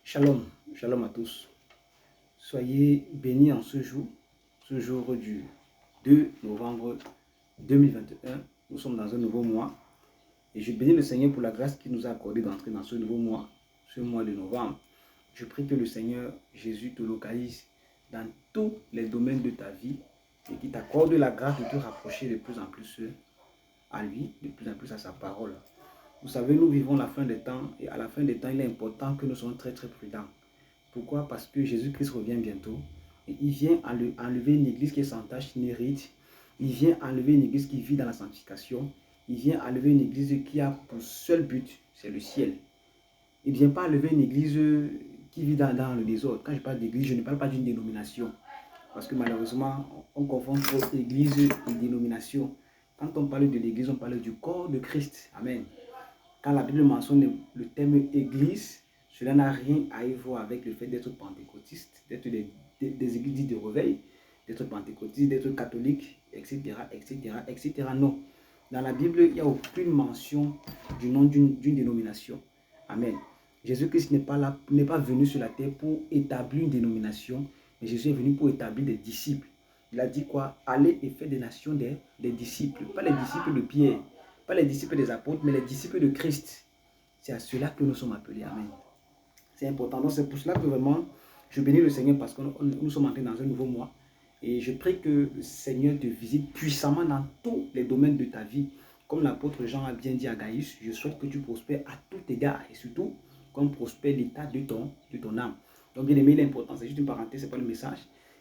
Shalom, shalom à tous. Soyez bénis en ce jour du 2 novembre 2021. Nous sommes dans un nouveau mois et je bénis le Seigneur pour la grâce qu'il nous a accordée d'entrer dans ce nouveau mois, ce mois de novembre. Je prie que le Seigneur Jésus te localise dans tous les domaines de ta vie et qu'il t'accorde la grâce de te rapprocher de plus en plus à lui, de plus en plus à sa parole. Vous savez, nous vivons la fin des temps et à la fin des temps, il est important que nous soyons très prudents. Pourquoi? Parce que Jésus-Christ revient bientôt et il vient enlever une église qui est sans tache ni ride. Il vient enlever une église qui vit dans la sanctification. Il vient enlever une église qui a pour seul but, c'est le ciel. Il ne vient pas enlever une église qui vit dans le désordre. Quand je parle d'église, je ne parle pas d'une dénomination. Parce que malheureusement, on confond trop église et dénomination. Quand on parle de l'église, on parle du corps de Christ. Amen. Quand la Bible mentionne le terme église, cela n'a rien à y voir avec le fait d'être pentecôtiste, d'être des églises de réveil, d'être pentecôtiste, d'être catholique, etc., etc., etc. Non. Dans la Bible, il n'y a aucune mention du nom d'une dénomination. Amen. Jésus-Christ n'est pas venu sur la terre pour établir une dénomination, mais Jésus est venu pour établir des disciples. Il a dit quoi? Allez et faites des nations des disciples, pas les disciples de Pierre, pas les disciples des apôtres, mais les disciples de Christ. C'est à cela que nous sommes appelés. Amen. C'est important. Donc c'est pour cela que vraiment, je bénis le Seigneur parce que nous sommes entrés dans un nouveau mois. Et je prie que le Seigneur te visite puissamment dans tous les domaines de ta vie. Comme l'apôtre Jean a bien dit à Gaïus, je souhaite que tu prospères à tout égard. Et surtout, comme prospère l'état de ton âme. Donc bien aimé, l'important, c'est juste une parenthèse, ce n'est pas le message.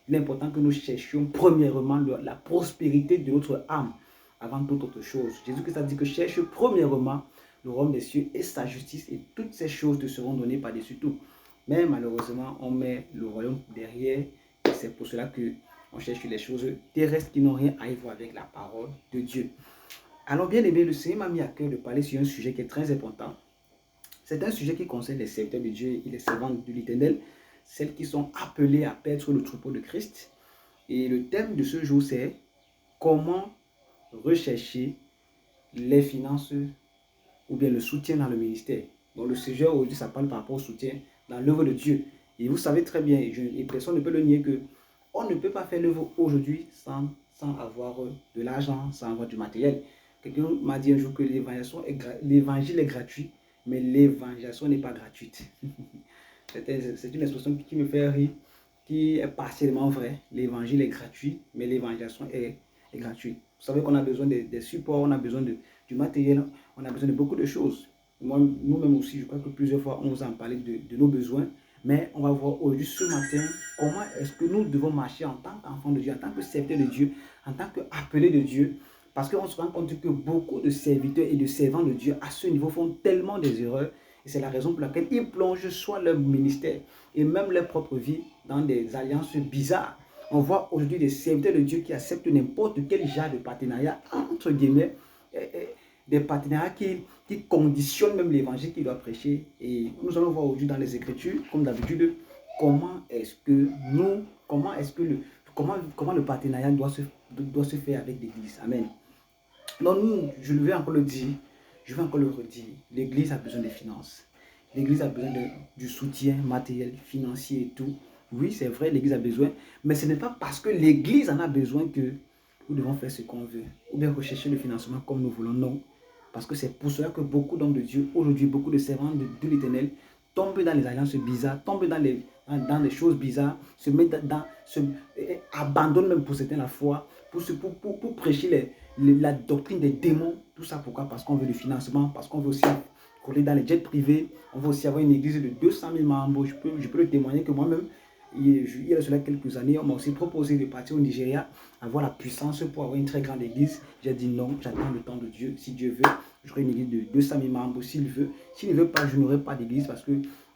Il est important que nous cherchions premièrement la prospérité de notre âme avant toute autre chose. Jésus-Christ a dit que cherche premièrement le royaume des cieux et sa justice, et toutes ces choses te seront données par-dessus tout. Mais malheureusement, on met le royaume derrière, et c'est pour cela qu'on cherche les choses terrestres qui n'ont rien à y voir avec la parole de Dieu. Alors bien aimé, le Seigneur m'a mis à cœur de parler sur un sujet qui est très important. C'est un sujet qui concerne les serviteurs de Dieu et les servantes de l'Éternel, celles qui sont appelées à paître le troupeau de Christ. Et le thème de ce jour, c'est comment rechercher les finances ou bien le soutien dans le ministère. Donc le sujet aujourd'hui, ça parle par rapport au soutien dans l'œuvre de Dieu. Et vous savez très bien, et personne ne peut le nier, que on ne peut pas faire l'œuvre aujourd'hui sans avoir de l'argent, sans avoir du matériel. Quelqu'un m'a dit un jour que l'évangile est gratuit, mais l'évangélisation n'est pas gratuite. C'est une expression qui me fait rire, qui est partiellement vraie. L'évangile est gratuit, mais l'évangélisation est gratuite. Vous savez qu'on a besoin des supports, on a besoin du matériel, on a besoin de beaucoup de choses. Nous-mêmes aussi, je crois que plusieurs fois, on vous a parlé de nos besoins. Mais on va voir aujourd'hui, ce matin, comment est-ce que nous devons marcher en tant qu'enfants de Dieu, en tant que serviteurs de Dieu, en tant qu'appelés de Dieu. Parce qu'on se rend compte que beaucoup de serviteurs et de servants de Dieu à ce niveau font tellement des erreurs. Et c'est la raison pour laquelle ils plongent soit leur ministère et même leur propre vie dans des alliances bizarres. On voit aujourd'hui des serviteurs de Dieu qui acceptent n'importe quel genre de partenariat, entre guillemets, des partenariats qui conditionnent même l'évangile qu'il doit prêcher. Et nous allons voir aujourd'hui dans les Écritures, comme d'habitude, comment le partenariat doit se faire avec l'Église. Amen. Donc nous, je vais encore le dire, je vais encore le redire, l'Église a besoin des finances. L'Église a besoin du soutien matériel, financier et tout. Oui, c'est vrai, l'Église a besoin, mais ce n'est pas parce que l'Église en a besoin que nous devons faire ce qu'on veut, ou bien rechercher le financement comme nous voulons. Non, parce que c'est pour cela que beaucoup d'hommes de Dieu, aujourd'hui, beaucoup de servants de l'Éternel, tombent dans les alliances bizarres, tombent dans les choses bizarres, abandonnent même pour certains la foi, pour prêcher la doctrine des démons. Tout ça pourquoi? Parce qu'on veut du financement, parce qu'on veut aussi rouler dans les jets privés, on veut aussi avoir une église de 200 000 membres. Je peux le témoigner que moi-même, il y a cela quelques années, on m'a aussi proposé de partir au Nigeria, avoir la puissance pour avoir une très grande église. J'ai dit non, j'attends le temps de Dieu. Si Dieu veut, j'aurai une église de 200 000 membres. S'il veut, s'il ne veut pas, je n'aurai pas d'église, parce que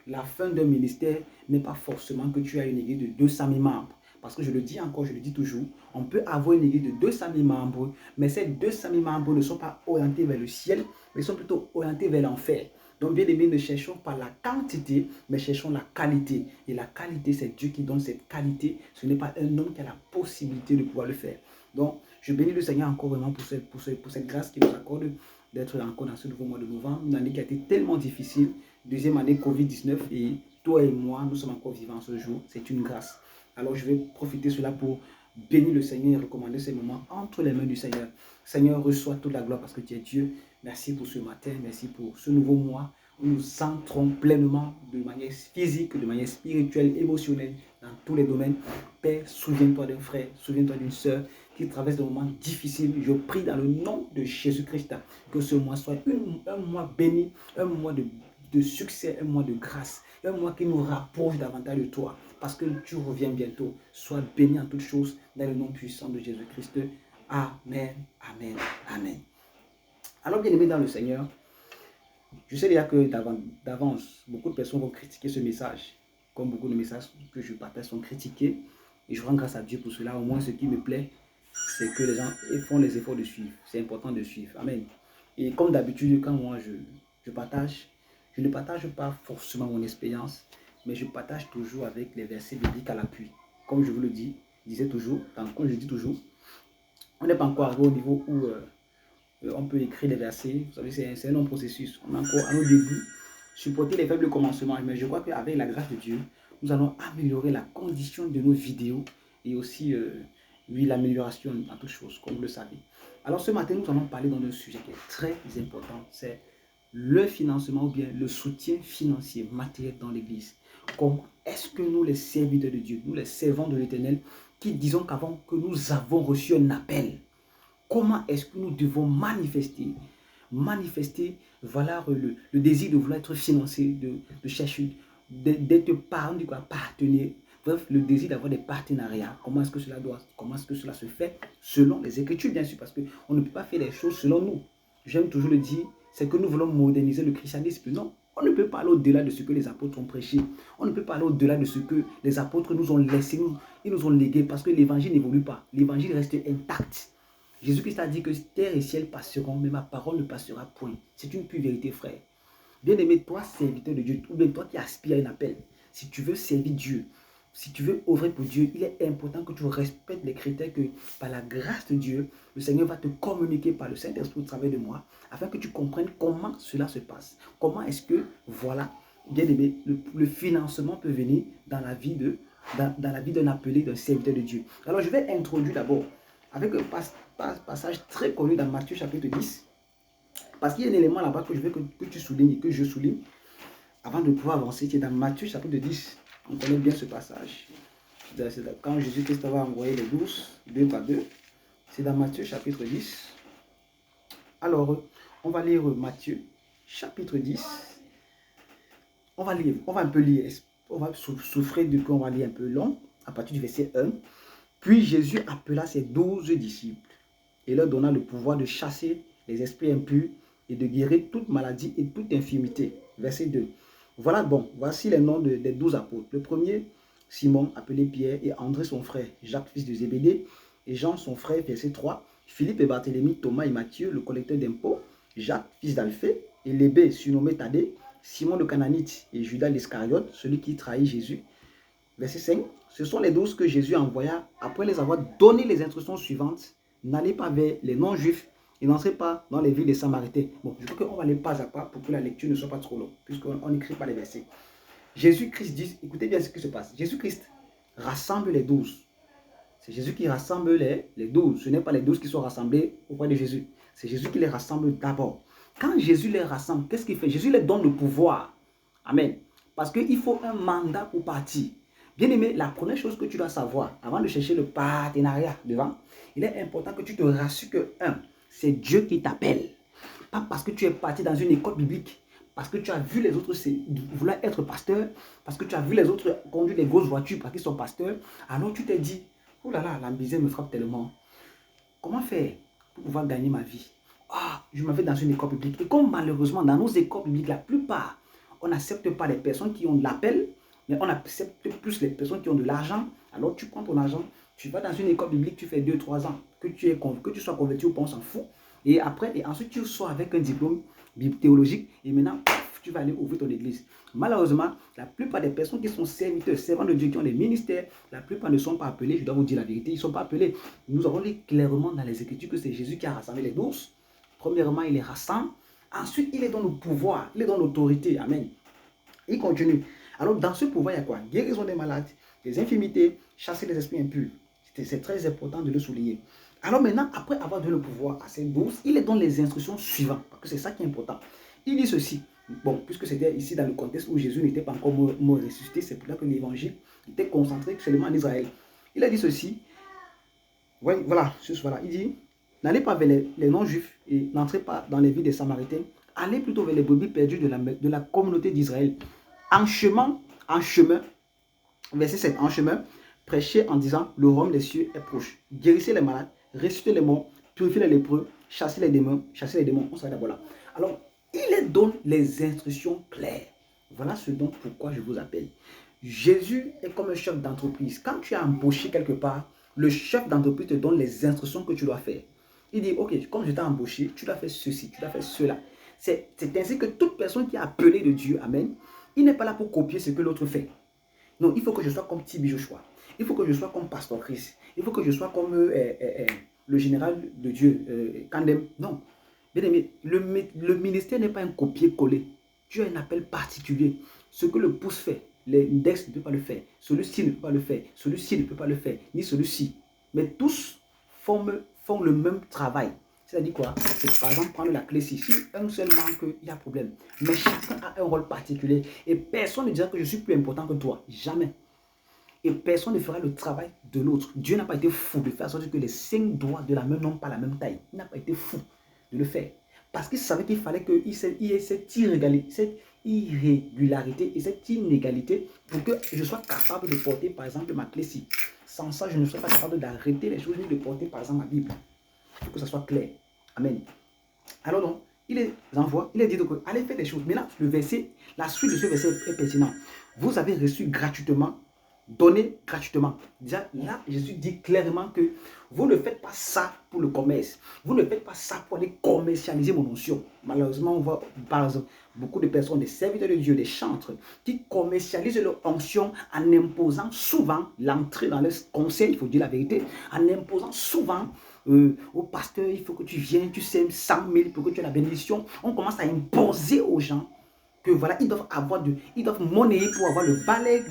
la fin d'un ministère n'est pas forcément que tu as une église de 200 000 membres. Parce que je le dis encore, je le dis toujours, on peut avoir une église de 200 000 membres, mais ces 200 000 membres ne sont pas orientés vers le ciel, mais sont plutôt orientés vers l'enfer. Donc bien aimé, ne cherchons pas la quantité, mais cherchons la qualité. Et la qualité, c'est Dieu qui donne cette qualité. Ce n'est pas un homme qui a la possibilité de pouvoir le faire. Donc, je bénis le Seigneur encore vraiment pour cette grâce qu'il nous accorde d'être encore dans ce nouveau mois de novembre, une année qui a été tellement difficile, deuxième année Covid-19, et toi et moi, nous sommes encore vivants ce jour. C'est une grâce. Alors je vais profiter de cela pour bénir le Seigneur et recommander ces moments entre les mains du Seigneur. Seigneur, reçois toute la gloire parce que tu es Dieu. Merci pour ce matin, merci pour ce nouveau mois où nous entrons pleinement de manière physique, de manière spirituelle, émotionnelle, dans tous les domaines. Père, souviens-toi d'un frère, souviens-toi d'une sœur qui traverse des moments difficiles. Je prie dans le nom de Jésus-Christ que ce mois soit un mois béni, un mois de succès, un mois de grâce, un mois qui nous rapproche davantage de toi parce que tu reviens bientôt. Sois béni en toutes choses dans le nom puissant de Jésus-Christ. Amen, amen, amen. Alors bien aimé dans le Seigneur, je sais déjà que d'avance, beaucoup de personnes vont critiquer ce message, comme beaucoup de messages que je partage sont critiqués. Et je rends grâce à Dieu pour cela. Au moins, ce qui me plaît, c'est que les gens font les efforts de suivre. C'est important de suivre. Amen. Et comme d'habitude, quand moi je partage, je ne partage pas forcément mon expérience, mais je partage toujours avec les versets bibliques à l'appui. Comme je vous le disais toujours, comme je dis toujours, on n'est pas encore arrivé au niveau où on peut écrire des versets. Vous savez, c'est un long processus. On est encore à nos débuts. Supporter les faibles commencements. Mais je crois qu'avec la grâce de Dieu, nous allons améliorer la condition de nos vidéos et aussi, oui, l'amélioration dans toutes choses, comme vous le savez. Alors ce matin, nous allons parler d'un sujet qui est très important. C'est le financement ou bien le soutien financier matériel dans l'Église. Comment est-ce que nous, les serviteurs de Dieu, nous, les servants de l'Éternel, qui disons qu'avant que nous avons reçu un appel, comment est-ce que nous devons manifester, voilà, le désir de vouloir être financé, de chercher, d'être partenaire, bref, le désir d'avoir des partenariats. Comment est-ce que cela se fait selon les Écritures, bien sûr, parce qu'on ne peut pas faire les choses selon nous. J'aime toujours le dire, c'est que nous voulons moderniser le christianisme. Non, on ne peut pas aller au-delà de ce que les apôtres ont prêché. On ne peut pas aller au-delà de ce que les apôtres nous ont laissé, ils nous ont légué, parce que l'évangile n'évolue pas. L'évangile reste intact. Jésus-Christ a dit que terre et ciel passeront, mais ma parole ne passera point. C'est une pure vérité, frère. Bien-aimé, toi, serviteur de Dieu, ou bien toi qui aspires à un appel, si tu veux servir Dieu, si tu veux œuvrer pour Dieu, il est important que tu respectes les critères que, par la grâce de Dieu, le Seigneur va te communiquer par le Saint-Esprit au travers de moi, afin que tu comprennes comment cela se passe. Comment est-ce que, voilà, bien-aimé, le financement peut venir dans la vie d'un appelé, d'un serviteur de Dieu. Alors, je vais introduire d'abord avec un passage très connu dans Matthieu chapitre 10, parce qu'il y a un élément là-bas que je veux que tu soulignes, que je souligne, avant de pouvoir avancer, qui est dans Matthieu chapitre 10. On connaît bien ce passage. Quand Jésus-Christ va envoyer les 12, 2 par 2, c'est dans Matthieu chapitre 10. Alors, on va lire Matthieu chapitre 10. On va un peu lire, on va souffrir du coup, on va lire un peu long, à partir du verset 1. Puis Jésus appela ses 12 disciples et leur donna le pouvoir de chasser les esprits impurs et de guérir toute maladie et toute infirmité. Verset 2. Voilà bon, voici les noms des 12 apôtres. Le premier, Simon, appelé Pierre, et André son frère, Jacques, fils de Zébédée, et Jean son frère, verset 3. Philippe et Barthélemy, Thomas et Matthieu, le collecteur d'impôts, Jacques, fils d'Alphée, et Lébé, surnommé Thaddée, Simon le Cananite et Judas l'Iscariote, celui qui trahit Jésus. Verset 5. Ce sont les 12 que Jésus envoya après les avoir donné les instructions suivantes. N'allez pas vers les non-juifs et n'entrez pas dans les villes des Samaritains. Bon, je crois qu'on va aller pas à pas pour que la lecture ne soit pas trop longue, puisqu'on n'écrit pas les versets. Jésus-Christ dit, écoutez bien ce qui se passe. Jésus-Christ rassemble les 12. C'est Jésus qui rassemble les 12. Ce n'est pas les 12 qui sont rassemblés auprès de Jésus. C'est Jésus qui les rassemble d'abord. Quand Jésus les rassemble, qu'est-ce qu'il fait? Jésus les donne le pouvoir. Amen. Parce qu'il faut un mandat pour partir. Bien aimé, la première chose que tu dois savoir, avant de chercher le partenariat devant, il est important que tu te rassures que, c'est Dieu qui t'appelle. Pas parce que tu es parti dans une école biblique, parce que tu as vu les autres vouloir être pasteur, parce que tu as vu les autres conduire des grosses voitures parce qu'ils sont pasteurs, alors tu t'es dit, oh là là, la misère me frappe tellement. Comment faire pour pouvoir gagner ma vie? Je m'en vais dans une école biblique. Et comme malheureusement, dans nos écoles bibliques, la plupart, on n'accepte pas les personnes qui ont de l'appel, mais on accepte plus les personnes qui ont de l'argent. Alors tu prends ton argent, tu vas dans une école biblique, tu fais 2-3 ans, que tu sois converti ou pas, on s'en fout. Et ensuite tu sors avec un diplôme théologique et maintenant, tu vas aller ouvrir ton église. Malheureusement, la plupart des personnes qui sont serviteurs, servants de Dieu, qui ont des ministères, la plupart ne sont pas appelés, je dois vous dire la vérité, ils ne sont pas appelés. Nous avons lu clairement dans les Écritures que c'est Jésus qui a rassemblé les 12. Premièrement, il les rassemble. Ensuite, il est dans le pouvoir, il est dans l'autorité. Amen. Il continue. Alors, dans ce pouvoir, il y a quoi? Guérison des malades, des infirmités, chasser les esprits impurs. C'est très important de le souligner. Alors maintenant, après avoir donné le pouvoir à ces 12, il les donne les instructions suivantes, parce que c'est ça qui est important. Il dit ceci. Bon, puisque c'était ici dans le contexte où Jésus n'était pas encore mort ressuscité, c'est pour ça que l'évangile était concentré seulement en Israël. Il a dit ceci. Voilà, il dit, n'allez pas vers les non-juifs et n'entrez pas dans les villes des Samaritains. Allez plutôt vers les brebis perdues de la communauté d'Israël. En chemin, verset 7, en chemin, prêchez en disant, le royaume des cieux est proche. Guérissez les malades, ressuscitez les morts, purifiez les lépreux, chassez les démons, on s'arrête d'abord là. Alors, il leur donne les instructions claires. Voilà ce dont pourquoi je vous appelle. Jésus est comme un chef d'entreprise. Quand tu as embauché quelque part, le chef d'entreprise te donne les instructions que tu dois faire. Il dit, ok, comme je t'ai embauché, tu dois faire ceci, tu dois faire cela. C'est ainsi que toute personne qui est appelée de Dieu, amen, il n'est pas là pour copier ce que l'autre fait. Non, il faut que je sois comme Tibi Joshua. Il faut que je sois comme Pasteur Chris. Il faut que je sois comme le général de Dieu, Kandem. Non. Bien aimé, le ministère n'est pas un copier-coller. Dieu a un appel particulier. Ce que le pouce fait, l'index ne peut pas le faire. Celui-ci ne peut pas le faire. Celui-ci ne peut pas le faire. Ni celui-ci. Mais tous font le même travail. C'est-à-dire quoi? C'est par exemple prendre la clé ici. Si un seul manque, il y a problème. Mais chacun a un rôle particulier. Et personne ne dira que je suis plus important que toi. Jamais. Et personne ne fera le travail de l'autre. Dieu n'a pas été fou de faire en sorte que les 5 doigts de la main n'ont pas la même taille. Il n'a pas été fou de le faire. Parce qu'il savait qu'il fallait qu'il y ait cette irrégularité et cette inégalité pour que je sois capable de porter par exemple ma clé ici. Sans ça, je ne serais pas capable d'arrêter les choses ni de porter par exemple ma Bible. Il faut que ça soit clair. Amen. Alors donc, il les envoie, il les dit donc, allez faire des choses. Maintenant, la suite de ce verset est pertinent. Vous avez reçu gratuitement, donné gratuitement. Déjà, là, Jésus dit clairement que vous ne faites pas ça pour le commerce. Vous ne faites pas ça pour aller commercialiser mon onction. Malheureusement, on voit par exemple beaucoup de personnes, des serviteurs de Dieu, des chantres, qui commercialisent leur onction en imposant souvent l'entrée dans les conseils, il faut dire la vérité, en imposant souvent au pasteur, il faut que tu viennes, tu sèmes 100 000 pour que tu aies la bénédiction. On commence à imposer aux gens que voilà, ils doivent monnayer pour avoir le balai,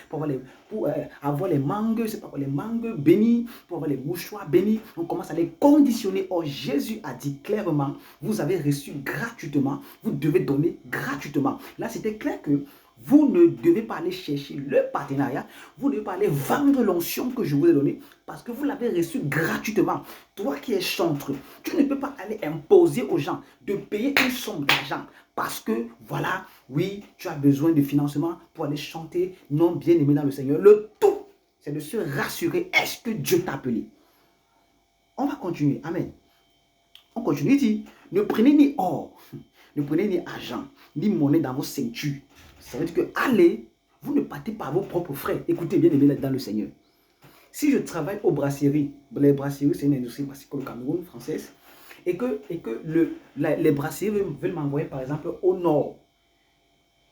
pour avoir les mangues, c'est pas quoi, les mangues bénies, pour avoir les mouchoirs bénis. On commence à les conditionner. Or, Jésus a dit clairement, vous avez reçu gratuitement, vous devez donner gratuitement. Là, c'était clair que vous ne devez pas aller chercher le partenariat, vous ne devez pas aller vendre l'onction que je vous ai donnée parce que vous l'avez reçu gratuitement. Toi qui es chantre, tu ne peux pas aller imposer aux gens de payer une somme d'argent parce que, voilà, oui, tu as besoin de financement pour aller chanter. Non, bien aimé dans le Seigneur. Le tout, c'est de se rassurer. Est-ce que Dieu t'a appelé? On va continuer. Amen. On continue. Il dit, ne prenez ni or, ne prenez ni argent, ni monnaie dans vos ceintures. Ça veut dire que, allez, vous ne partez pas à vos propres frais. Écoutez, bien aimé dans le Seigneur. Si je travaille aux brasseries, les brasseries, c'est une industrie brassicole au Cameroun, française, et que les brasseries veulent m'envoyer, par exemple, au nord,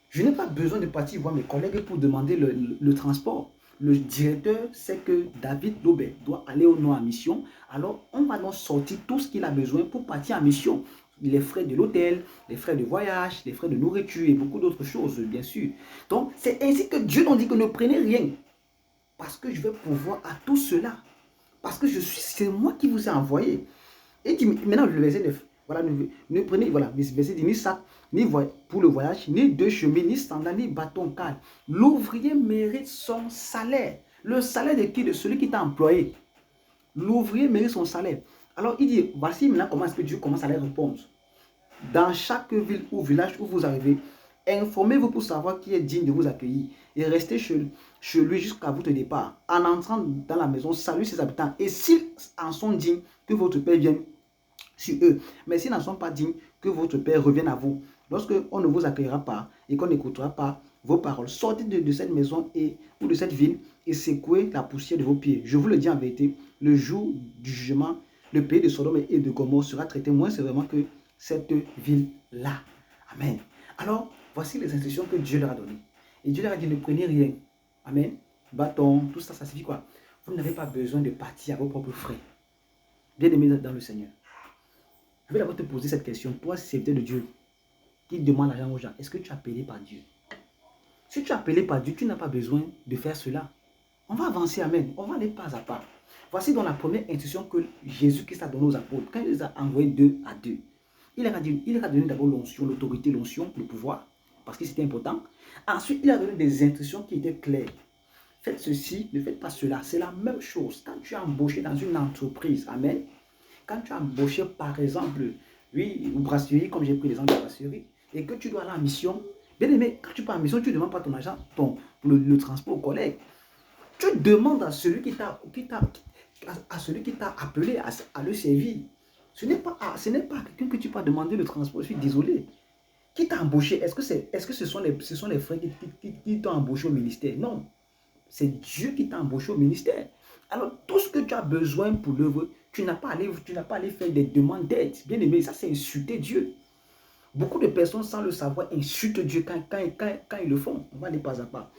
je n'ai pas besoin de partir voir mes collègues pour demander le transport. Le directeur sait que David Lobé doit aller au nord en mission, alors on va donc sortir tout ce qu'il a besoin pour partir en mission. Les frais de l'hôtel, les frais de voyage, les frais de nourriture et beaucoup d'autres choses, bien sûr. Donc, c'est ainsi que Dieu nous dit que ne prenez rien. Parce que je vais pouvoir à tout cela. Parce que c'est moi qui vous ai envoyé. Et dit, maintenant le verset 9. Voilà, ne prenez, voilà, verset 10, ni sac, ni pour le voyage, ni deux chemins, ni sandales, ni bâton calme. L'ouvrier mérite son salaire. Le salaire de qui? De celui qui t'a employé. L'ouvrier mérite son salaire. Alors il dit, voici maintenant comment est-ce que Dieu commence à les répondre. Dans chaque ville ou village où vous arrivez, informez-vous pour savoir qui est digne de vous accueillir et restez chez lui jusqu'à votre départ. En entrant dans la maison, saluez ses habitants. Et s'ils en sont dignes, que votre Père vienne sur eux. Mais s'ils n'en sont pas dignes, que votre Père revienne à vous. Lorsque on ne vous accueillera pas et qu'on n'écoutera pas vos paroles, sortez de cette maison ou de cette ville et secouez la poussière de vos pieds. Je vous le dis en vérité, le jour du jugement, le pays de Sodome et de Gomorrhe sera traité moins sévèrement que cette ville-là. Amen. Alors, voici les instructions que Dieu leur a données. Et Dieu leur a dit, ne prenez rien. Amen. Bâton, tout ça, ça signifie quoi? Vous n'avez pas besoin de partir à vos propres frais. Bien aimé dans le Seigneur. Je vais d'abord te poser cette question. Toi, serviteur de Dieu, qui demande l'argent aux gens, est-ce que tu es appelé par Dieu? Si tu es appelé par Dieu, tu n'as pas besoin de faire cela. On va avancer, amen. On va aller pas à pas. Voici dans la première instruction que Jésus-Christ a donnée aux apôtres. Quand il les a envoyés deux à deux, il leur a donné d'abord l'onction, l'autorité, l'onction, le pouvoir, parce que c'était important. Ensuite, il a donné des instructions qui étaient claires. Faites ceci, ne faites pas cela. C'est la même chose. Quand tu es embauché dans une entreprise, amen. Quand tu es embauché, par exemple, oui, ou brasserie, comme j'ai pris l'exemple de brasserie, et que tu dois aller en mission, bien aimé, quand tu pars en mission, tu ne demandes pas ton argent, le transport aux collègues. Tu demandes à celui qui t'a appelé à le servir. Ce n'est pas à quelqu'un que tu peux demander le transport. Je suis désolé. Qui t'a embauché? Est-ce que ce sont les frères qui t'ont embauché au ministère? Non. C'est Dieu qui t'a embauché au ministère. Alors, tout ce que tu as besoin pour l'œuvre, tu n'as pas à aller faire des demandes d'aide. Bien aimé, ça c'est insulter Dieu. Beaucoup de personnes, sans le savoir, insultent Dieu quand ils le font. On va aller pas à pas.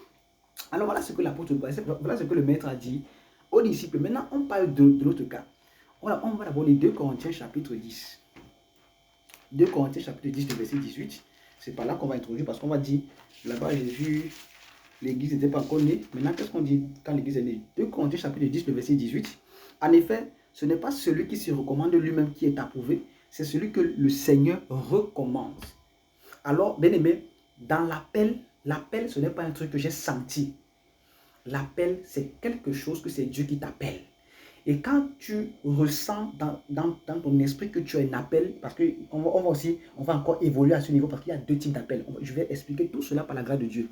Alors voilà ce que l'apôtre, voilà ce que le maître a dit aux disciples. Maintenant, on parle de l'autre cas. On va d'abord les 2 Corinthiens chapitre 10. 2 Corinthiens chapitre 10, le verset 18. C'est par là qu'on va introduire parce qu'on va dire, là-bas Jésus, l'église n'était pas encore née. Maintenant, qu'est-ce qu'on dit quand l'église est née? 2 Corinthiens chapitre 10, le verset 18. En effet, ce n'est pas celui qui se recommande lui-même qui est approuvé, c'est celui que le Seigneur recommande. Alors, bien aimé, dans l'appel, ce n'est pas un truc que j'ai senti. L'appel, c'est quelque chose que c'est Dieu qui t'appelle. Et quand tu ressens dans ton esprit que tu as un appel, parce qu'on va encore évoluer à ce niveau, parce qu'il y a 2 types d'appels. Je vais expliquer tout cela par la grâce de Dieu.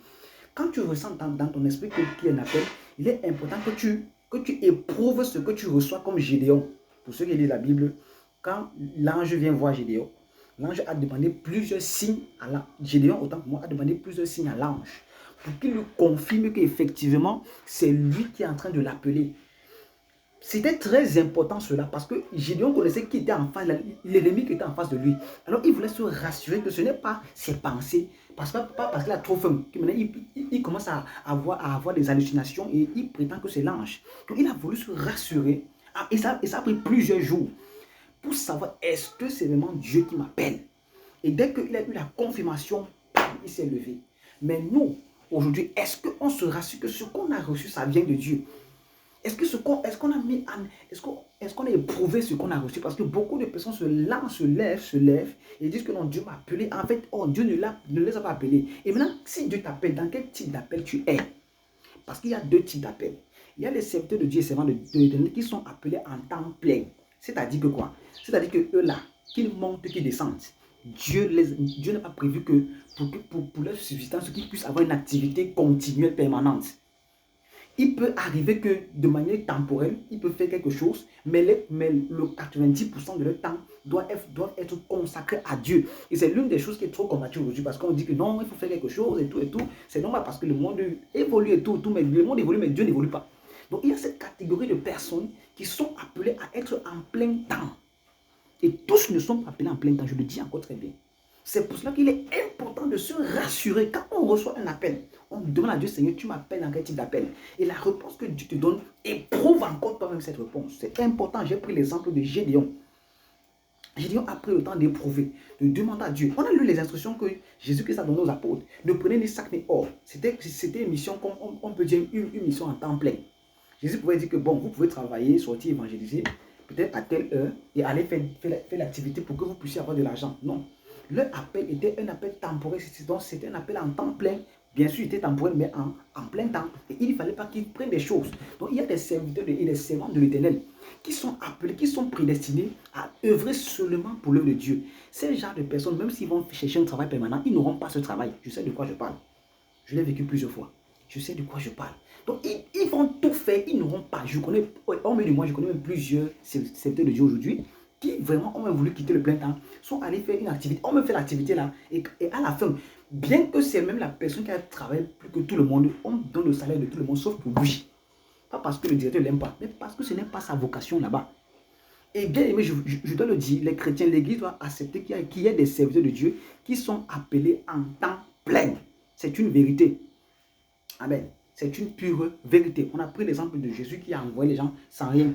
Quand tu ressens dans ton esprit qu'il y a un appel, il est important que tu éprouves ce que tu reçois comme Gédéon. Pour ceux qui lisent la Bible, quand l'ange vient voir Gédéon, l'ange a demandé plusieurs signes à l'ange. Gédéon, autant que moi, a demandé plusieurs signes à l'ange pour qu'il lui confirme qu'effectivement, c'est lui qui est en train de l'appeler. C'était très important cela parce que Gédéon connaissait qui était en face, l'ennemi qui était en face de lui. Alors il voulait se rassurer que ce n'est pas ses pensées, pas parce qu'il a trop faim. Il commence à avoir des hallucinations et il prétend que c'est l'ange. Donc il a voulu se rassurer et ça a pris plusieurs jours pour savoir est-ce que c'est vraiment Dieu qui m'appelle. Et dès qu'il a eu la confirmation, il s'est levé. Mais nous, aujourd'hui, est-ce qu'on se rassure que ce qu'on a reçu, ça vient de Dieu? Est-ce qu'on a éprouvé ce qu'on a reçu? Parce que beaucoup de personnes se lèvent et disent que non, Dieu m'a appelé. En fait, Dieu ne les a pas appelés. Et maintenant, si Dieu t'appelle, dans quel type d'appel tu es? Parce qu'il y a 2 types d'appels. Il y a les serviteurs de Dieu et servants de l'Éternel qui sont appelés en temps plein. C'est-à-dire que quoi? C'est-à-dire que eux là, qu'ils montent, qu'ils descendent. Dieu n'a pas prévu que pour leur subsistance, qu'ils puissent avoir une activité continuelle, permanente. Il peut arriver que de manière temporelle, il peut faire quelque chose, mais le 90% de leur temps doit être consacré à Dieu. Et c'est l'une des choses qui est trop combattue aujourd'hui parce qu'on dit que non, il faut faire quelque chose et tout et tout. C'est normal parce que le monde évolue et tout, mais le monde évolue, mais Dieu n'évolue pas. Donc il y a cette catégorie de personnes qui sont appelées à être en plein temps. Et tous ne sont pas appelés en plein temps, je le dis encore très bien. C'est pour cela qu'il est important de se rassurer. Quand on reçoit un appel, on demande à Dieu, Seigneur, tu m'appelles dans quel type d'appel? Et la réponse que Dieu te donne, éprouve encore toi-même cette réponse. C'est important. J'ai pris l'exemple de Gédéon. Gédéon a pris le temps d'éprouver, de demander à Dieu. On a lu les instructions que Jésus-Christ a données aux apôtres. Ne prenez ni sac ni or. C'était une mission, comme on peut dire, une mission en temps plein. Jésus pouvait dire que bon, vous pouvez travailler, sortir, évangéliser, peut-être à telle heure, et aller faire l'activité pour que vous puissiez avoir de l'argent. Non. Leur appel était un appel temporaire, donc c'était un appel en temps plein. Bien sûr, il était temporaire, mais en plein temps. Et il ne fallait pas qu'ils prennent des choses. Donc, il y a des serviteurs et des servants de l'Éternel qui sont appelés, qui sont prédestinés à œuvrer seulement pour l'œuvre de Dieu. Ces genres de personnes, même s'ils vont chercher un travail permanent, ils n'auront pas ce travail. Je sais de quoi je parle. Je l'ai vécu plusieurs fois. Je sais de quoi je parle. Donc, ils vont tout faire, ils n'auront pas. Je connais, au milieu de moi, je connais même plusieurs serviteurs de Dieu aujourd'hui qui vraiment ont même voulu quitter le plein temps, sont allés faire une activité, on me fait l'activité là, et à la fin, bien que c'est même la personne qui a travaillé plus que tout le monde, on donne le salaire de tout le monde, sauf pour lui. Pas parce que le directeur ne l'aime pas, mais parce que ce n'est pas sa vocation là-bas. Et bien aimé, je dois le dire, les chrétiens, l'église doit accepter qu'il y ait des serviteurs de Dieu qui sont appelés en temps plein. C'est une vérité. Amen. C'est une pure vérité. On a pris l'exemple de Jésus qui a envoyé les gens sans rien.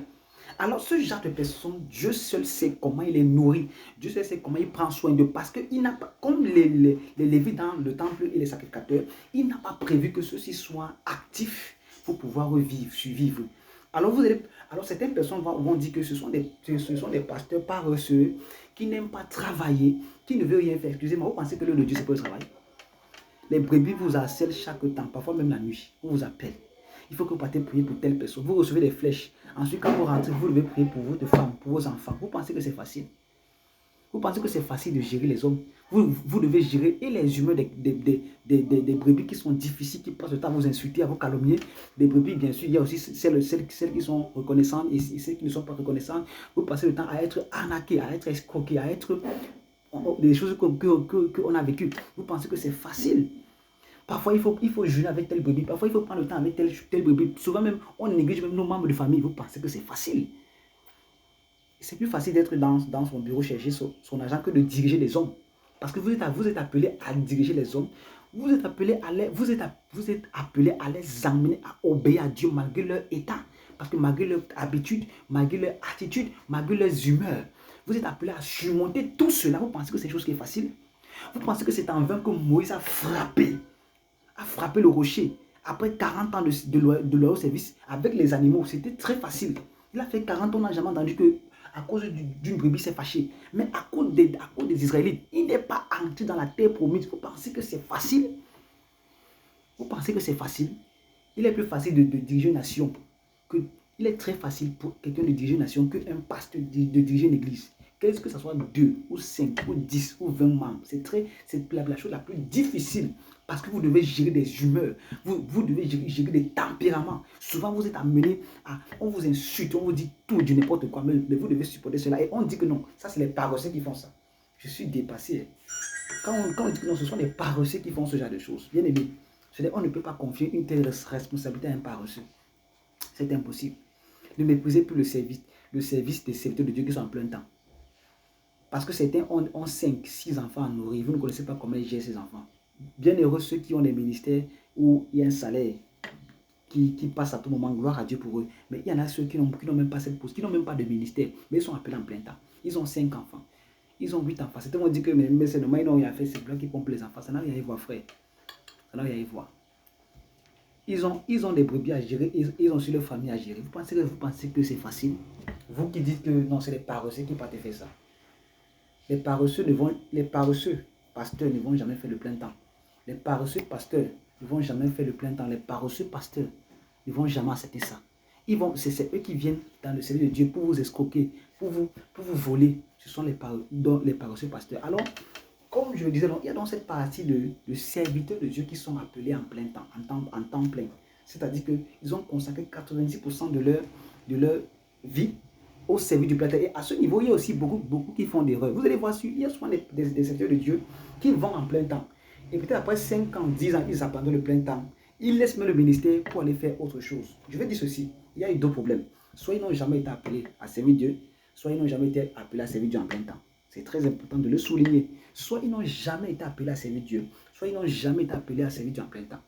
Alors, ce genre de personne, Dieu seul sait comment il les nourrit. Dieu seul sait comment il prend soin d'eux. Parce qu'il n'a pas, comme les Lévites dans le temple et les sacrificateurs, il n'a pas prévu que ceux-ci soient actifs pour pouvoir survivre. Alors certaines personnes vont dire que ce sont des pasteurs paresseux qui n'aiment pas travailler, qui ne veulent rien faire. Excusez-moi, vous pensez que le Dieu, c'est pour le travail? Les brebis vous harcèlent chaque temps, parfois même la nuit. On vous appelle. Il faut que vous partez prier pour telle personne. Vous recevez des flèches. Ensuite, quand vous rentrez, vous devez prier pour votre femme, pour vos enfants. Vous pensez que c'est facile? Vous pensez que c'est facile de gérer les hommes? Vous devez gérer et les humains des brebis qui sont difficiles, qui passent le temps à vous insulter, à vous calomnier. Des brebis, bien sûr, il y a aussi celles qui sont reconnaissantes et celles qui ne sont pas reconnaissantes. Vous passez le temps à être arnaqué, à être escroqué, à être des choses qu'on a vécues. Vous pensez que c'est facile? Parfois, il faut jeûner avec telle brebis. Parfois, il faut prendre le temps avec telle brebis. Souvent même, on néglige même nos membres de famille. Vous pensez que c'est facile? C'est plus facile d'être dans son bureau, chercher son argent que de diriger les hommes. Parce que vous êtes appelé à diriger les hommes. Vous êtes appelé à les amener à obéir à Dieu malgré leur état. Parce que malgré leur habitude, malgré leur attitude, malgré leurs humeurs, vous êtes appelé à surmonter tout cela. Vous pensez que c'est une chose qui est facile? Vous pensez que c'est en vain que Moïse a frappé le rocher après 40 ans de leur service avec les animaux? C'était très facile. Il a fait 40 ans, on n'a jamais entendu que à cause d'une brebis s'est fâché. Mais à cause des Israélites, il n'est pas entré dans la terre promise. Vous pensez que c'est facile? Vous pensez que c'est facile? Il est plus facile de diriger une nation. Il est très facile pour quelqu'un de diriger une nation qu'un pasteur de diriger une église. Qu'est-ce que ce soit 2 ou 5 ou 10 ou 20 membres? C'est la chose la plus difficile parce que vous devez gérer des humeurs, vous devez gérer des tempéraments. Souvent, vous êtes amené à... On vous insulte, on vous dit tout du n'importe quoi, mais vous devez supporter cela. Et on dit que non, ça c'est les paresseux qui font ça. Je suis dépassé. Quand on dit que non, ce sont les paresseux qui font ce genre de choses. Bien aimé, on ne peut pas confier une telle responsabilité à un paresseux. C'est impossible. Ne méprisez plus le service des serviteurs de Dieu qui sont en plein temps. Parce que certains ont 5, 6 enfants à nourrir. Vous ne connaissez pas comment ils gèrent ces enfants. Bien heureux ceux qui ont des ministères où il y a un salaire qui passe à tout moment. Gloire à Dieu pour eux. Mais il y en a ceux qui n'ont même pas cette poste, qui n'ont même pas de ministère, mais ils sont appelés en plein temps. Ils ont 5 enfants. Ils ont 8 enfants. Certains vont dire que mais c'est normal, ils n'ont rien fait. C'est blanc qui pompe les enfants. Ça n'a rien à voir, frère. Ça n'a rien à voir. Ils ont des brebis à gérer, ils ont aussi leur famille à gérer. Vous pensez que c'est facile? Vous qui dites que non, c'est les paresseux qui partent faire ça. Les paresseux pasteurs ne vont jamais faire le plein temps. Les paresseux pasteurs ne vont jamais faire le plein temps. Les paresseux pasteurs ne vont jamais accepter ça. C'est eux qui viennent dans le service de Dieu pour vous escroquer, pour vous voler. Ce sont les paresseux pasteurs. Alors, comme je le disais, il y a dans cette partie de serviteurs de Dieu qui sont appelés en plein temps, en temps plein. C'est-à-dire qu'ils ont consacré 90% de leur vie au service du plateau. Et à ce niveau, il y a aussi beaucoup qui font des erreurs. Vous allez voir, il y a souvent des serviteurs de Dieu qui vont en plein temps. Et peut-être après 5 ans, 10 ans, ils abandonnent le plein temps. Ils laissent même le ministère pour aller faire autre chose. Je vais dire ceci, il y a eu deux problèmes. Soit ils n'ont jamais été appelés à servir Dieu, soit ils n'ont jamais été appelés à servir Dieu en plein temps. C'est très important de le souligner. Soit ils n'ont jamais été appelés à servir Dieu, soit ils n'ont jamais été appelés à servir Dieu en plein temps.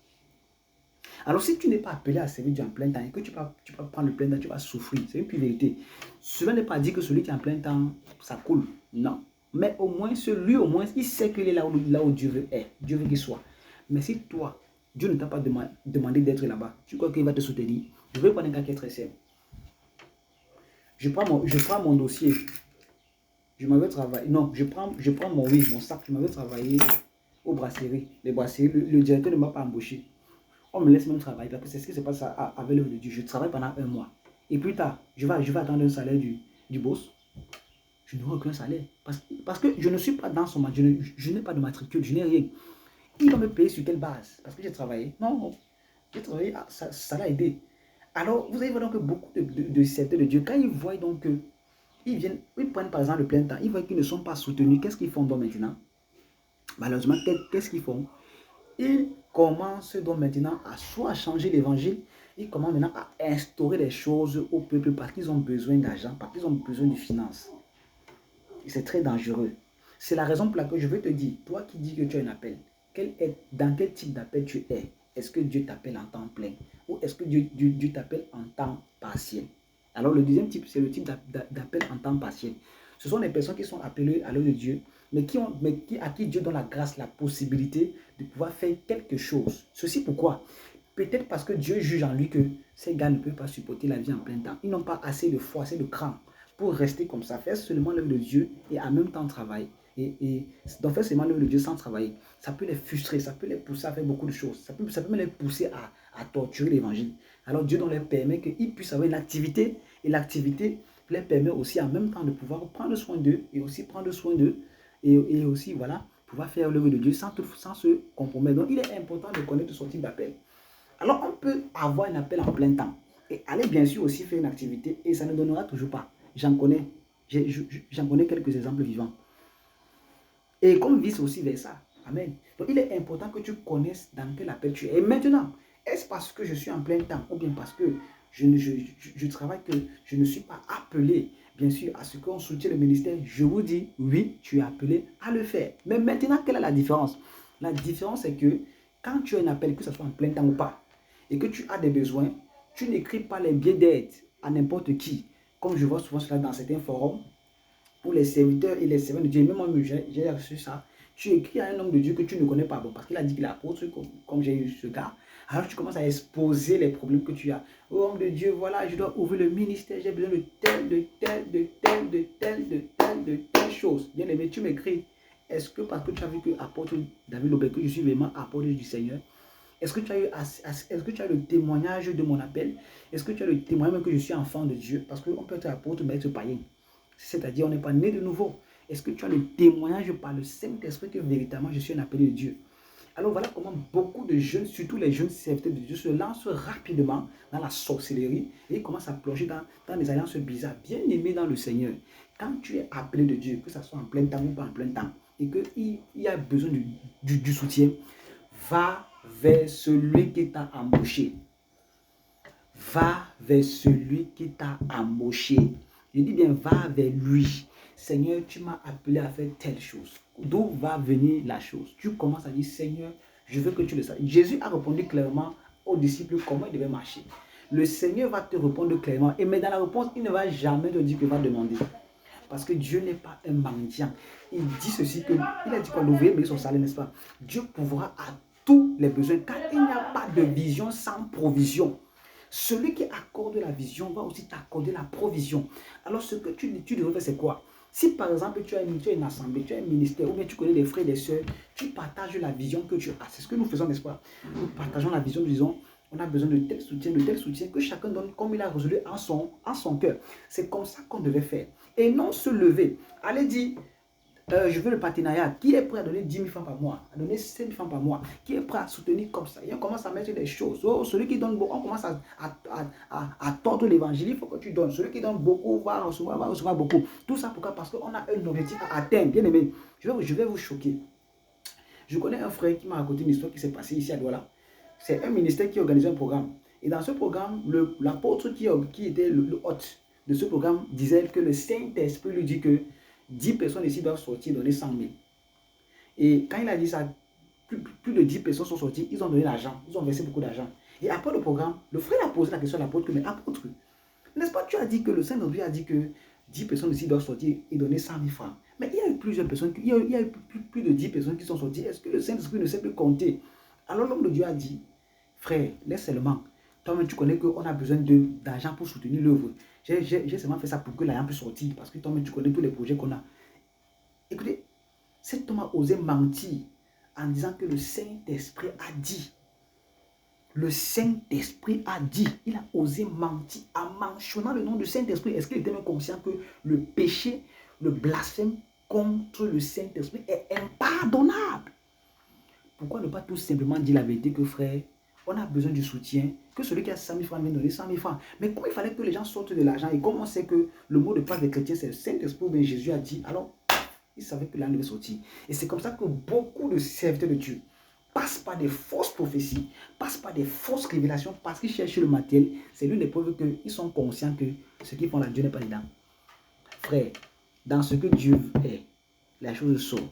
Alors, si tu n'es pas appelé à servir Dieu en plein temps et que tu vas prendre le plein temps, tu vas souffrir. C'est une pure vérité. Cela n'est pas dit que celui qui est en plein temps, ça coule. Non. Mais au moins, il sait qu'il est là où Dieu veut être. Dieu veut qu'il soit. Mais si toi, Dieu ne t'a pas demandé d'être là-bas, tu crois qu'il va te soutenir? Je vais prendre un cas qui est très simple. Je prends mon dossier. Je m'avais travaillé. Non, je prends mon sac. Je m'avais travaillé aux brasseries. Les brasseries, le directeur ne m'a pas embauché. On me laisse même travailler parce que c'est ce qui se passe avec l'œuvre de Dieu. Je travaille pendant 1 mois. Et plus tard, je vais attendre un salaire du boss. Je n'aurai aucun salaire. Parce que je ne suis pas dans son matricule. Je n'ai pas de matricule. Je n'ai rien. Il va me payer sur quelle base? Parce que j'ai travaillé. Non, j'ai travaillé. Ça l'a aidé. Alors, vous allez voir donc que beaucoup de serviteurs de Dieu, quand ils voient donc que ils prennent par exemple le plein temps, ils voient qu'ils ne sont pas soutenus. Qu'est-ce qu'ils font donc maintenant? Malheureusement, qu'est-ce qu'ils font? Ils commencent donc maintenant à changer l'évangile. Ils commencent maintenant à instaurer des choses au peuple parce qu'ils ont besoin d'argent, parce qu'ils ont besoin de finances. Et c'est très dangereux. C'est la raison pour laquelle je veux te dire, toi qui dis que tu as un appel, dans quel type d'appel tu es? Est-ce que Dieu t'appelle en temps plein? Ou est-ce que Dieu t'appelle en temps partiel? Alors le deuxième type, c'est le type d'appel en temps partiel. Ce sont les personnes qui sont appelées à l'œuvre de Dieu, à qui Dieu donne la grâce, la possibilité de pouvoir faire quelque chose. Ceci pourquoi? Peut-être parce que Dieu juge en lui que ces gars ne peuvent pas supporter la vie en plein temps. Ils n'ont pas assez de foi, assez de cran pour rester comme ça, faire seulement l'œuvre de Dieu et en même temps travailler. Donc faire seulement l'œuvre de Dieu sans travailler, ça peut les frustrer, ça peut les pousser à faire beaucoup de choses. Ça peut même les pousser à torturer l'évangile. Alors Dieu leur permet qu'ils puissent avoir une activité et l'activité leur permet aussi en même temps de pouvoir prendre soin d'eux et aussi prendre soin d'eux et aussi voilà, pouvoir faire l'œuvre de Dieu sans se compromettre. Donc il est important de connaître ce type d'appel. Alors on peut avoir un appel en plein temps et aller bien sûr aussi faire une activité et ça ne donnera toujours pas. J'en connais quelques exemples vivants. Et qu'on vise aussi vers ça. Amen. Donc il est important que tu connaisses dans quel appel tu es. Et maintenant, est-ce parce que je suis en plein temps ou bien parce que je travaille que je ne suis pas appelé, bien sûr, à ce qu'on soutient le ministère? Je vous dis, oui, tu es appelé à le faire. Mais maintenant, quelle est la différence? La différence est que quand tu as un appel, que ce soit en plein temps ou pas, et que tu as des besoins, tu n'écris pas les billets d'aide à n'importe qui. Comme je vois souvent cela dans certains forums, pour les serviteurs et les servants de Dieu. Même moi, j'ai reçu ça. Tu écris à un homme de Dieu que tu ne connais pas, bon, parce qu'il a dit qu'il est apôtre, comme j'ai eu ce gars. Alors tu commences à exposer les problèmes que tu as. Oh, homme de Dieu, voilà, je dois ouvrir le ministère, j'ai besoin de telle chose. Bien aimé, tu m'écris. Est-ce que parce que tu as vu que apôtre David Lobé, que je suis vraiment apôtre du Seigneur, est-ce que tu as le témoignage de mon appel? Est-ce que tu as le témoignage que je suis enfant de Dieu? Parce qu'on peut être apôtre, mais être païen. C'est-à-dire, on n'est pas né de nouveau. Est-ce que tu as le témoignage par le Saint-Esprit que véritablement je suis un appelé de Dieu? Alors voilà comment beaucoup de jeunes, surtout les jeunes serviteurs de Dieu, se lancent rapidement dans la sorcellerie et commencent à plonger dans des alliances bizarres. Bien aimés dans le Seigneur, quand tu es appelé de Dieu, que ce soit en plein temps ou pas en plein temps, et qu'il y a besoin du soutien, va vers celui qui t'a embauché. Va vers celui qui t'a embauché. Je dis bien, va vers lui. Seigneur, tu m'as appelé à faire telle chose. D'où va venir la chose? Tu commences à dire, Seigneur, je veux que tu le saches. Jésus a répondu clairement aux disciples comment il devait marcher. Le Seigneur va te répondre clairement. Et mais dans la réponse, il ne va jamais te dire que va demander. Parce que Dieu n'est pas un mendiant. Il dit ceci, il a dit quoi? L'ouvrier mais son salaire, n'est-ce pas? Dieu pourvoira à tous les besoins, car il n'y a pas de vision sans provision. Celui qui accorde la vision va aussi t'accorder la provision. Alors ce que tu devrais faire, c'est quoi? Si par exemple tu as une assemblée, tu as un ministère, ou bien tu connais des frères et des sœurs, tu partages la vision que tu as. C'est ce que nous faisons, n'est-ce pas? Nous partageons la vision, nous disons, on a besoin de tel soutien, que chacun donne comme il a résolu en son cœur. C'est comme ça qu'on devait faire. Et non se lever. Allez dire, je veux le partenariat. Qui est prêt à donner 10 000 francs par mois, à donner 5 000 francs par mois? Qui est prêt à soutenir comme ça? Et on commence à mettre des choses. Oh, celui qui donne beaucoup, on commence à tordre l'évangile. Il faut que tu donnes. Celui qui donne beaucoup va recevoir beaucoup. Tout ça pourquoi? Parce qu'on a un objectif à atteindre. Bien aimé, je vais vous choquer. Je connais un frère qui m'a raconté une histoire qui s'est passée ici à Douala. C'est un ministère qui organisait un programme. Et dans ce programme, l'apôtre qui était le hôte de ce programme disait que le Saint-Esprit lui dit que 10 personnes ici doivent sortir donner 100 000. Et quand il a dit ça, plus de 10 personnes sont sorties, ils ont donné l'argent, ils ont versé beaucoup d'argent. Et après le programme, le frère a posé la question à l'apôtre, mais apôtre, n'est-ce pas, tu as dit que le Saint-Esprit a dit que 10 personnes ici doivent sortir et donner 100 000 francs. Mais il y a eu plusieurs personnes, il y a eu plus de 10 personnes qui sont sorties. Est-ce que le Saint-Esprit ne sait plus compter? Alors l'homme de Dieu a dit, frère, laisse seulement. Toi-même, tu connais qu'on a besoin d'argent pour soutenir l'œuvre. J'ai seulement fait ça pour que l'argent puisse sortir, parce que toi-même, tu connais tous les projets qu'on a. Écoutez, cet homme a osé mentir en disant que le Saint-Esprit a dit. Le Saint-Esprit a dit. Il a osé mentir en mentionnant le nom du Saint-Esprit. Est-ce qu'il était même conscient que le péché, le blasphème contre le Saint-Esprit est impardonnable? Pourquoi ne pas tout simplement dire la vérité que frère, on a besoin du soutien, que celui qui a 100 000 francs vient donner 100 000 francs. Mais comme il fallait que les gens sortent de l'argent, et comme on sait que le mot de passe des chrétiens, c'est le Saint-Esprit, mais Jésus a dit, alors, il savait que l'argent devait sortir. Et c'est comme ça que beaucoup de serviteurs de Dieu passent par des fausses prophéties, passent par des fausses révélations, parce qu'ils cherchent le matériel. C'est l'une des preuves qu'ils sont conscients que ce qu'ils font là, Dieu n'est pas dedans. Frère, dans ce que Dieu est, la chose sont.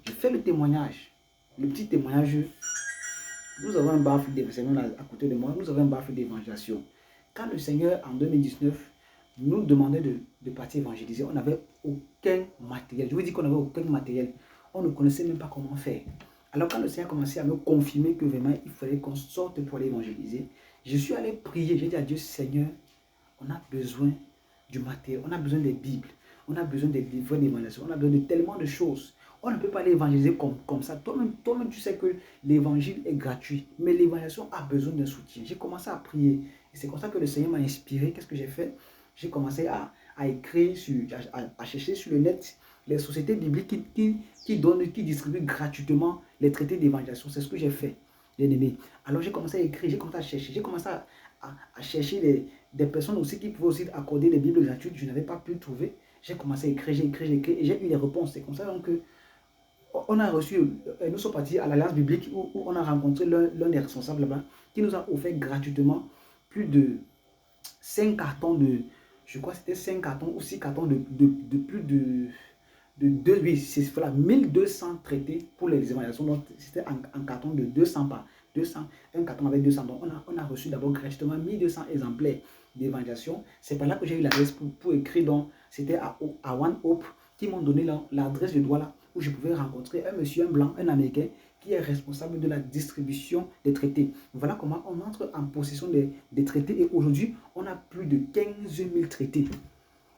Je fais le témoignage. Le petit témoignage, nous avons un baffle d'évangélisation à côté de moi, nous avons un baffle d'évangélisation. Quand le Seigneur, en 2019, nous demandait de partir évangéliser. On n'avait aucun matériel. Je vous dis qu'on n'avait aucun matériel. On ne connaissait même pas comment faire. Alors quand le Seigneur a commencé à me confirmer que vraiment il fallait qu'on sorte pour aller évangéliser, je suis allé prier. J'ai dit à Dieu, Seigneur, on a besoin du matériel, on a besoin des Bibles, on a besoin des livres d'évangélisation, on a besoin de tellement de choses. On ne peut pas aller évangéliser comme ça. Toi-même, tu sais que l'évangile est gratuit, mais l'évangélisation a besoin d'un soutien. J'ai commencé à prier. Et c'est comme ça que le Seigneur m'a inspiré. Qu'est-ce que j'ai fait? J'ai commencé à écrire, à chercher sur le net les sociétés bibliques qui distribuent gratuitement les traités d'évangélisation. C'est ce que j'ai fait, bien aimé. Alors j'ai commencé à écrire, j'ai commencé à chercher. J'ai commencé à chercher des personnes aussi qui pouvaient aussi accorder des Bibles gratuites. Je n'avais pas pu trouver. J'ai commencé à écrire, j'ai écrit et j'ai eu des réponses. C'est comme ça donc que on a reçu, nous sommes partis à l'Alliance biblique où on a rencontré l'un des responsables là-bas qui nous a offert gratuitement plus de 5 cartons de, je crois que c'était 5 cartons ou 6 cartons de plus de 2, oui, c'est voilà, 1200 traités pour les évangélisations. Donc c'était un carton de 200 par 200, un carton avec 200. Donc on a reçu d'abord gratuitement 1200 exemplaires d'évangélisation. C'est par là que j'ai eu l'adresse pour écrire. Donc c'était à One Hope qui m'ont donné l'adresse de Douala où je pouvais rencontrer un monsieur, un blanc, un américain qui est responsable de la distribution des traités. Voilà comment on entre en possession des traités et aujourd'hui on a plus de 15 000 traités.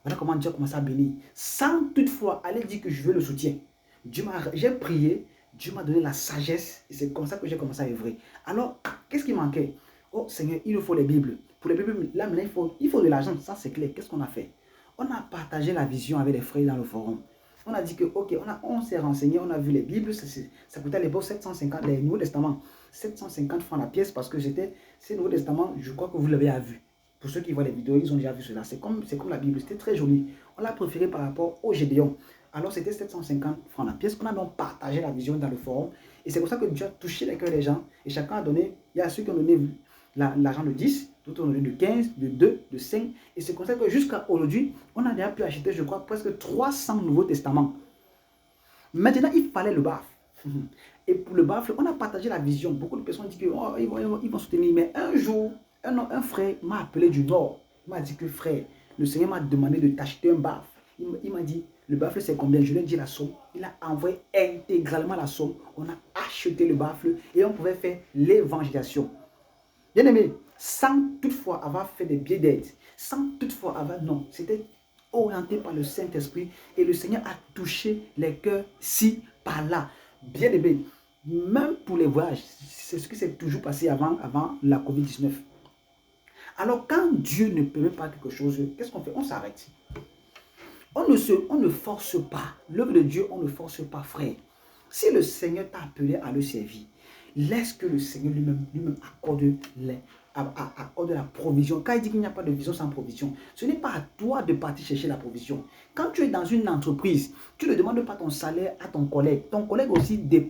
Voilà comment Dieu a commencé à bénir. Sans toutefois aller dire que je veux le soutien. J'ai prié, Dieu m'a donné la sagesse et c'est comme ça que j'ai commencé à œuvrer. Alors, qu'est-ce qui manquait? Oh Seigneur, il nous faut les Bibles. Pour les Bibles, là maintenant, il faut de l'argent, ça c'est clair. Qu'est-ce qu'on a fait? On a partagé la vision avec les frères dans le forum. On a dit que, ok, on s'est renseigné, on a vu les Bibles, ça coûtait à l'époque 750, les Nouveaux Testaments, 750 francs la pièce parce que ces Nouveaux Testaments, je crois que vous l'avez vu. Pour ceux qui voient les vidéos, ils ont déjà vu cela. C'est comme la Bible, c'était très joli. On l'a préféré par rapport au Gédéon. Alors c'était 750 francs la pièce. On a donc partagé la vision dans le forum. Et c'est comme ça que Dieu a touché les cœurs des gens. Et chacun a donné, il y a ceux qui ont donné l'argent de 10, d'autres ont donné de 15, de 2, de 5. Et c'est comme ça que jusqu'à aujourd'hui, on a déjà pu acheter, je crois, presque 300 Nouveaux Testaments. Maintenant, il fallait le baffle. Et pour le baffle, on a partagé la vision. Beaucoup de personnes disent qu'ils vont soutenir. Mais un jour, un frère m'a appelé du Nord. Il m'a dit que frère, le Seigneur m'a demandé de t'acheter un baffle. Il m'a dit, le baffle c'est combien? Je lui ai dit la somme. Il a envoyé intégralement la somme. On a acheté le baffle et on pouvait faire l'évangélisation. Bien aimé, sans toutefois avoir fait des billets d'aide, sans toutefois avoir, non, c'était orienté par le Saint-Esprit et le Seigneur a touché les cœurs ci, par là. Bien aimé, même pour les voyages, c'est ce qui s'est toujours passé avant la COVID-19. Alors quand Dieu ne permet pas quelque chose, qu'est-ce qu'on fait? On s'arrête. On ne force pas. L'œuvre de Dieu, on ne force pas, frère. Si le Seigneur t'a appelé à le servir, laisse que le Seigneur lui-même accorde la provision. Quand il dit qu'il n'y a pas de vision sans provision, ce n'est pas à toi de partir chercher la provision. Quand tu es dans une entreprise, tu ne demandes pas ton salaire à ton collègue. Ton collègue aussi dépend.